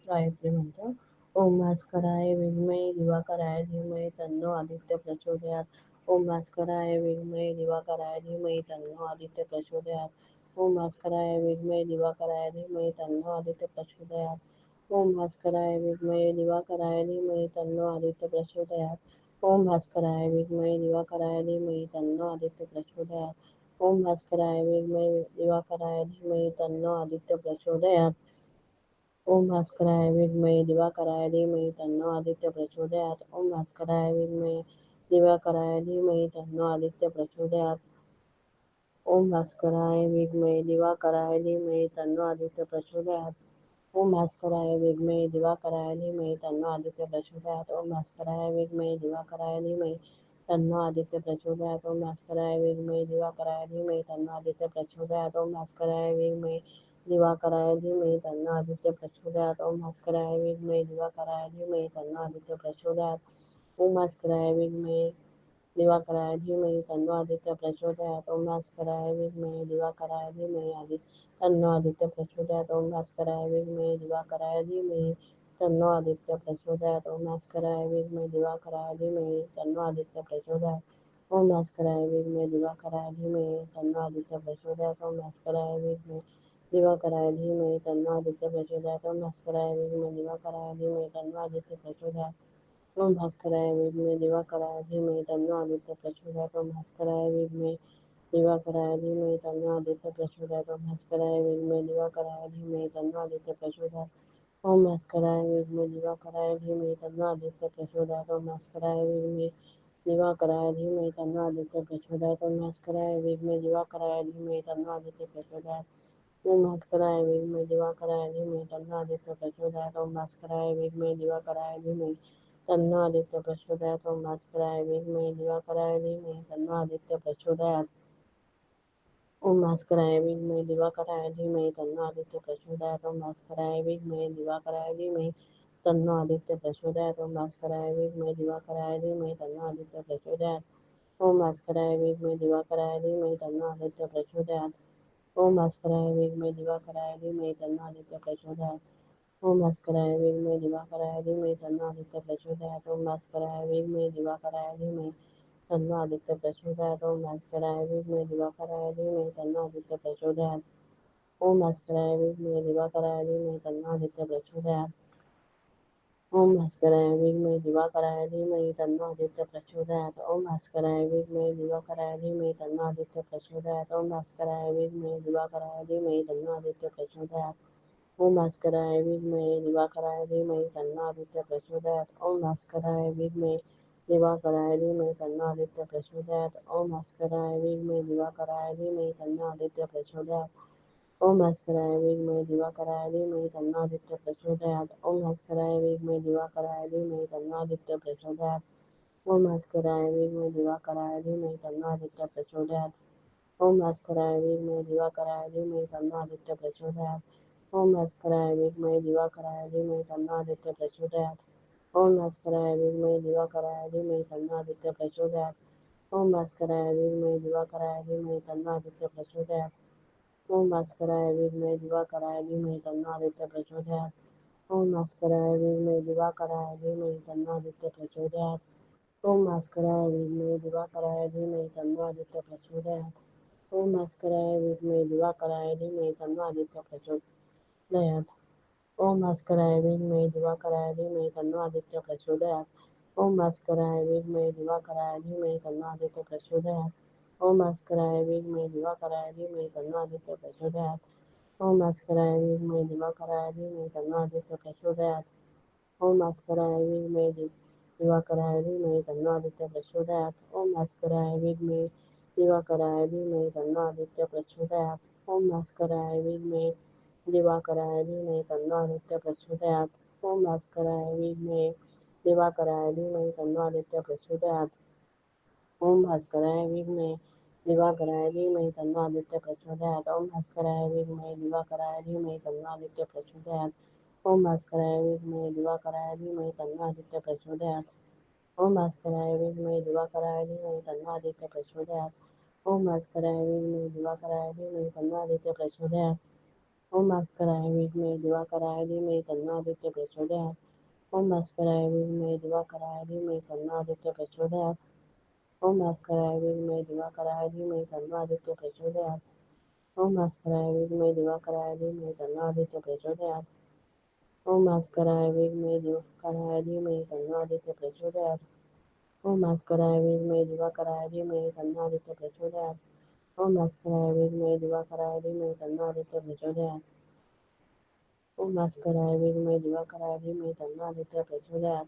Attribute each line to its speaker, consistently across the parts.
Speaker 1: गायत्री मंत्र. ओम भास्कराय विद्महे दिवाकराय धीमहि तन्नो आदित्य प्रचोदयात्. ओम भास्कराय विद्महे दिवाकराय धीमहि तन्नो आदित्य प्रचोदयात्. ओम भास्कराय विद्महे दिवाकराय धीमहि तन्नो आदित्य प्रचोदयात्. ओम भास्कराय विद्महे दिवाकराय धीमहि तन्नो आदित्य प्रचोदयात्. ओम भास्कराय विद्महे दिवाकराय धीमहि तन्नो आदित्य प्रचोदयात्. ओम भास्कराय विद्महे दिवाकराय धीमहि तन्नो आदित्य प्रचोदयात्. ओम भास्कराय विद्महे दिवाकराय धीमहि तन्नो आदित्य प्रचोदयात्. ओम भास्कराय विद्महे दिवाकराय धीमहि तन्नो आदित्य प्रचोदयात्. ओम भास्कराय विद्महे दिवाकराय धीमहि तन्नो आदित्य प्रचोदयात्. ओम भास्कराय विद्महे दिवाकराय धीमहि तन्नो आदित्य प्रचोदयात्. ओम भास्कराय विद्महे दिवाकराय धीमहि तन्नो आदित्य प्रचोदयात्. ओम भास्कराय विद्महे दिवाकराय धीमहि तन्नो आदित्य प्रचोदयात्. ओम भास्कराय विद्महे दिवाकराय धीमहि तन्नो आदित्य प्रचोदयात्. ओम भास्कराय विद्महे दिवाकराय धीमहि तन्नो आदित्य प्रचोदयात्. ओम भास्कराय विद्महे दिवाकराय धीमहि तन्नो आदित्य प्रचोदयात्. ओम भास्कराय विद्महे दिवाकराय धीमहि तन्नो आदित्य प्रचोदयात्. ओम भास्कराय विद्महे दिवाकराय धीमहि तन्नो आदित्य प्रचोदयात्. ओम भास्कराय विद्महे दिवाकराय धीमहि तन्नो आदित्य प्रचोदयात्. ओम भास्कराय विद्महे दिवाकराय धीमहि तन्नो आदित्य प्रचोदयात्. ओम भास्कराय विद्महे दिवाकराय धीमहि तन्नो आदित्य प्रचोदयात्. ओम भास्कराय विद्महे दिवाकराय धीमहि तन्नो आदित्य प्रचोदयात्. ओम भास्कराय विद्महे दिवाकराय धीमहि तन्नो आदित्य प्रचोदयात्. ओम भास्कराय विद्महे दिवाकराय धीमहि तन्नो आदित्य प्रचोदयात्. ओम भास्कराय विद्महे दिवाकराय धीमहि तन्नो आदित्य प्रचोदयात्. ओम भास्कराय विद्महे दिवाकराय धीमहि तन्नो आदित्य प्रचोदयात्. ओम भास्कराय विद्महे दिवाकराय धीमहि तन्नो आदित्य प्रचोदयात्. ओम भास्कराय विद्महे दिवाकराय धीमहि तन्नो आदित्य प्रचोदयात्. ओम भास्कराय विद्महे दिवाकराय धीमहि तन्नो आदित्य प्रचोदयात्. ओम भास्कराय विद्महे दिवाकराय धीमहि तन्नो आदित्य प्रचोदयात्. ओम भास्कराय विद्महे दिवाकराय धीमहि तन्नो आदित्य प्रचोदयात्. ओम भास्कराय विद्महे दिवाकराय धीमहि तन्नो आदित्य प्रचोदयात्. ओम भास्कराय विद्महे दिवाकराय धीमहि तन्नो आदित्य प्रचोदयात्. ओम भास्कराय विद्महे दिवाकराय धीमहि तन्नो आदित्य प्रचोदयात्. ओम भास्कराय विद्महे दिवाकराय धीमहि तन्नो आदित्य प्रचोदयात्. ओम भास्कराय विद्महे दिवाकराय धीमहि तन्नो आदित्य प्रचोदयात्. ओम भास्कराय विद्महे दिवाकराय धीमहि तन्नो आदित्य प्रचोदयात्. ओम भास्कराय विद्महे दिवाकराय धीमहि तन्नो आदित्य प्रचोदयात्. ओम भास्कराय विद्महे दिवाकराय धीमहि तन्नो आदित्य प्रचोदयात्. ओम भास्कराय विद्महे दिवाकराय धीमहि तन्नो आदित्य प्रचोदयात्. ओम भास्कराय विद्महे दिवाकराय धीमहि तन्नो आदित्य प्रचोदयात्. ओम भास्कराय विद्महे दिवाकराय धीमहि तन्नो आदित्य प्रचोदयात्. ओम भास्कराय विद्महे दिवाकराय धीमहि तन्नो आदित्य प्रचोदयात्. ओम भास्कराय विद्महे दिवाकराय धीमहि तन्नो आदित्य प्रचोदयात्. ओम भास्कराय विद्महे दिवाकराय धीमहि तन्नो आदित्य प्रचोदयात्. ओम भास्कराय विद्महे दिवाकराय धीमहि तन्नो आदित्य प्रचोदयात्. ओम भास्कराय विद्महे दिवाकराय धीमहि तन्नो आदित्य प्रचोदयात्. ओम भास्कराय विद्महे दिवाकराय धीमहि तन्नो आदित्य प्रचोदयात्. ओम भास्कराय विद्महे दिवाकराय धीमहि तन्नो आदित्य प्रचोदयात्. ओम भास्कराय विद्महे दिवाकराय धीमहि तन्नो आदित्य प्रचोदयात्. ओम भास्कराय विद्महे दिवाकराय धीमहि तन्नो आदित्य प्रचोदयात्. ओम भास्कराय विद्महे दिवाकराय धीमहि तन्नो आदित्य प्रचोदयात्. ओम भास्कराय विद्महे दिवाकराय धीमहि तन्नो आदित्य प्रचोदयात्. ओम भास्कराय विद्महे दिवाकराय धीमहि तन्नो आदित्य प्रचोदयात्. ओम भास्कराय विद्महे दिवाकराय धीमहि तन्नो आदित्य प्रचोदयात्. ओम भास्कराय विद्महे दिवाकराय धीमहि तन्नो आदित्य प्रचोदयात्. ओम भास्कराय विद्महे दिवाकराय धीमहि तन्नो आदित्य प्रचोदयात्. ओम भास्कराय विद्महे दिवाकराय धीमहि तन्नो आदित्य प्रचोदयात्. ओम भास्कराय विद्महे दिवाकराय धीमहि तन्नो आदित्य प्रचोदयात्. ओम भास्कराय विद्महे दिवाकराय धीमहि तन्नो आदित्य प्रचोदयात्. ओम भास्कराय विद्महे दिवाकराय धीमहि तन्नो आदित्य प्रचोदयात्. ओम भास्कराय विद्महे दिवाकराय धीमहि तन्नो आदित्य प्रचोदयात्. ओम भास्कराय विद्महे दिवाकराय धीमहि तन्नो आदित्य प्रचोदयात्. ओम भास्कराय विद्महे दिवाकराय धीमहि तन्नो आदित्य प्रचोदयात्. ओम भास्कराय विद्महे दिवाकराय धीमहि तन्नो आदित्य प्रचोदयात्. ओम भास्कराय विद्महे दिवाकराय धीमहि तन्नो आदित्य प्रचोदयात्. ओम भास्कराय विद्महे दिवाकराय धीमहि तन्नो आदित्य प्रचोदयात्. ओम भास्कराय विद्महे दिवाकराय धीमहि तन्नो आदित्य प्रचोदयात्. ओम भास्कराय विद्महे दिवाकराय धीमहि तन्नो आदित्य प्रचोदयात्. ओम भास्कराय विद्महे दिवाकराय धीमहि तन्नो आदित्य प्रचोदयात्. ओम भास्कराय विद्महे दिवाकराय धीमहि तन्नो आदित्य प्रचोदयात्. ओम भास्कराय विद्महे दिवाकराय धीमहि तन्नो आदित्य प्रचोदयात्. ओम भास्कराय विद्महे दिवाकराय धीमहि तन्नो आदित्य प्रचोदयात्. ओम भास्कराय विद्महे दिवाकराय धीमहि तन्नो आदित्य प्रचोदयात्. ओम भास्कराय विद्महे दिवाकराय धीमहि तन्नो आदित्य प्रचोदयात्. ओम भास्कराय विद्महे दिवाकराय धीमहि तन्नो आदित्य प्रचोदयात्. ओम भास्कराय विद्महे दिवाकराय धीमहि तन्नो आदित्य प्रचोदयात्. ओम भास्कराय विद्महे दिवाकराय धीमहि तन्नो आदित्य प्रचोदयात्.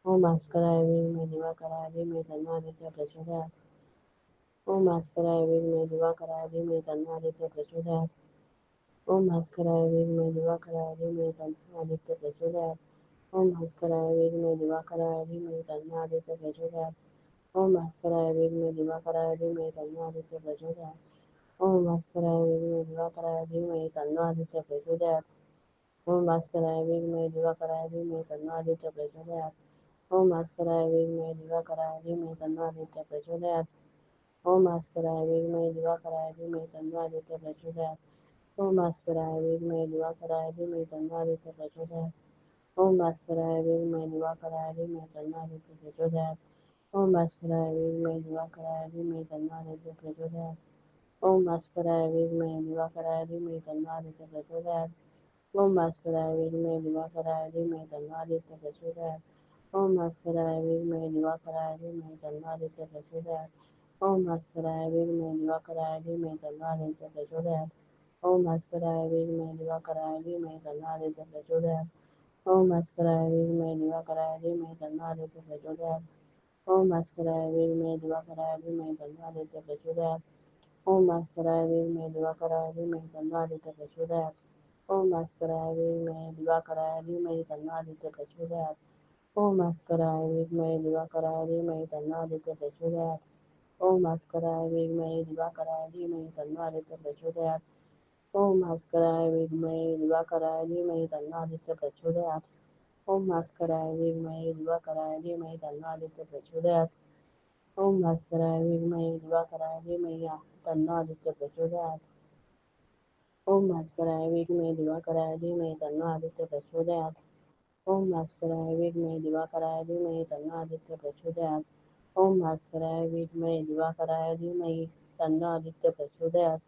Speaker 1: ओम भास्कराय विद्महे दिवाकराय धीमहि तन्नो आदित्य प्रचोदयात्. ओम भास्कराय विद्महे दिवाकराय धीमहि तन्नो आदित्य प्रचोदयात्. ओम भास्कराय विद्महे दिवाकराय धीमहि तन्नो आदित्य प्रचोदयात्. ओम भास्कराय विद्महे दिवाकराय धीमहि तन्नो आदित्य प्रचोदयात्. ओम भास्कराय विद्महे दिवाकराय धीमहि तन्नो आदित्य प्रचोदयात्. ओम भास्कराय विद्महे दिवाकराय धीमहि तन्नो आदित्य प्रचोदयात्. ओम भास्कराय विद्महे दिवाकराय धीमहि तन्नो आदित्य प्रचोदयात्. ओम भास्कराय विद्महे दिवाकराय धीमहि तन्नो आदित्य प्रचोदयात्. ओम भास्कराय विद्महे दिवाकराय धीमहि तन्नो आदित्य प्रचोदयात्. ओम भास्कराय विद्महे दिवाकराय धीमहि तन्नो आदित्य प्रचोदयात्. ओम भास्कराय विद्महे दिवाकराय धीमहि तन्नो आदित्य प्रचोदयात्. ओम भास्कराय विद्महे दिवाकराय धीमहि तन्नो आदित्य प्रचोदयात्. ओम भास्कराय विद्महे दिवाकराय धीमहि तन्नो आदित्य प्रचोदयात्. ओम भास्कराय विद्महे दिवाकराय धीमहि तन्नो आदित्य प्रचोदयात्. ओम भास्कराय विद्महे दिवाकराय धीमहि तन्नो आदित्य प्रचोदयात्. ओम भास्कराय विद्महे दिवाकराय धीमहि तन्नो आदित्य प्रचोदयात्. ओम भास्कराय विद्महे दिवाकराय धीमहि तन्नो आदित्य प्रचोदयात्. ओम भास्कराय विद्महे दिवाकराय धीमहि तन्नो आदित्य प्रचोदयात्. ओम भास्कराय विद्महे दिवाकराय धीमहि तन्नो आदित्य प्रचोदयात्. ओम भास्कराय विद्महे दिवाकराय धीमहि तन्नो आदित्य प्रचोदयात्. ओम भास्कराय विद्महे दिवाकराय धीमहि तन्नो आदित्य प्रचोदयात्. ओम भास्कराय विद्महे दिवाकराय धीमहि तन्नो आदित्य प्रचोदयात्. ओम भास्कराय विद्महे दिवाकराय धीमहि तन्नो आदित्य प्रचोदयात्. ओम भास्कराय विद्महे दिवाकराय धीमहि तन्नो आदित्य प्रचोदयात्. ओम भास्कराय विद्महे दिवाकराय धीमहि तन्नो आदित्य प्रचोदयात्. ओम भास्कराय विद्महे दिवाकराय धीमहि तन्नो आदित्य प्रचोदयात्. ओम भास्कराय विद्महे दिवाकराय धीमहि तन्नो आदित्य प्रचोदयात्. ओम भास्कराय विद्महे दिवाकराय धीमहि तन्नो आदित्य प्रचोदयात्. ओम भास्कराय विद्महे दिवाकराय धीमहि तन्नो आदित्य प्रचोदयात्.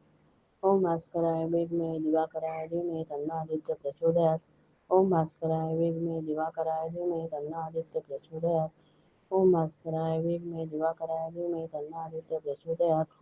Speaker 1: ओम भास्कराय विद्महे दिवाकराय धीमहि तन्नो आदित्य प्रचोदयात्. ओम भास्कराय विद्महे दिवाकराय धीमहि तन्नो आदित्य प्रचोदयात्. ओम भास्कराय विद्महे दिवाकराय धीमहि तन्नो आदित्य प्रचोदयात्.